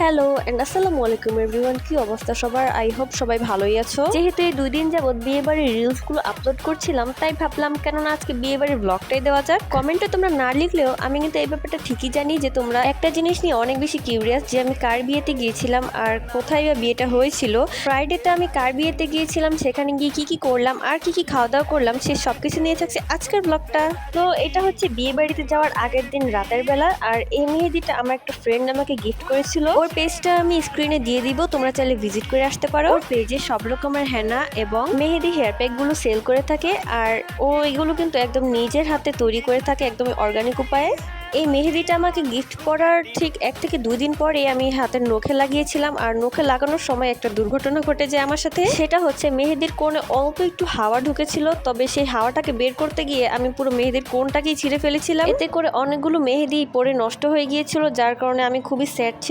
Hello and আসসালামু আলাইকুম everyone, কি অবস্থা সবার? আই হোপ সবাই ভালোই আছো। যেহেতু এই 2 দিন যাবত বিয়ে বাড়ির রিলস গুলো আপলোড করছিলাম, তাই ভাবলাম কেননা আজকে বিয়ে বাড়ির ব্লগটাই দেওয়া যাক। কমেন্টে তোমরা না লিখলেও আমি কিন্তু এই ব্যাপারটা ঠিকই জানি যে তোমরা একটা জিনিস নিয়ে অনেক বেশি কিউরিয়াস, যে আমি কার বিয়েতে গিয়েছিলাম আর কোথায় বা বিয়েটা হয়েছিল। ফ্রাইডেতে আমি কার বিয়েতে গিয়েছিলাম, সেখানে গিয়ে কি কি করলাম আর কি কি খাওয়া দাওয়া করলাম, সে সবকিছু নিয়ে থাকছে আজকের ব্লগটা। তো এটা হচ্ছে বিয়ে বাড়িতে যাওয়ার আগের দিন রাতের বেলা, আর এই মেহেদিটা আমার একটা ফ্রেন্ড আমাকে গিফট করেছিল। ওর পেজটা আমি স্ক্রিনে দিয়ে দিব, তোমরা চাইলে ভিজিট করে আসতে পারো। ওর পেজে সব রকমের হেনা এবং মেহেদি হেয়ার প্যাক গুলো সেল করে থাকে, আর ও এগুলো কিন্তু একদম নিজের হাতে তৈরি করে থাকে, একদম অর্গানিক উপায়ে। এই মেহেদিটা আমাকে গিফট করার ঠিক 1 থেকে 2 দিন পরে আমি হাতের নখে লাগিয়েছিলাম, আর নখে লাগানোর সময় একটা দুর্ঘটনা ঘটে যায় আমার সাথে। সেটা হচ্ছে মেহেদির কোণে অল্প একটু হাওয়া ঢুকেছিল, তবে সেই হাওয়াটাকে বের করতে গিয়ে আমি পুরো মেহেদির কোণটাকেই ছিঁড়ে ফেলেছিলাম। এতে করে অনেকগুলো মেহেদি পরে নষ্ট হয়ে গিয়েছিল, যার কারণে আমি খুবই স্যাড ছিলাম।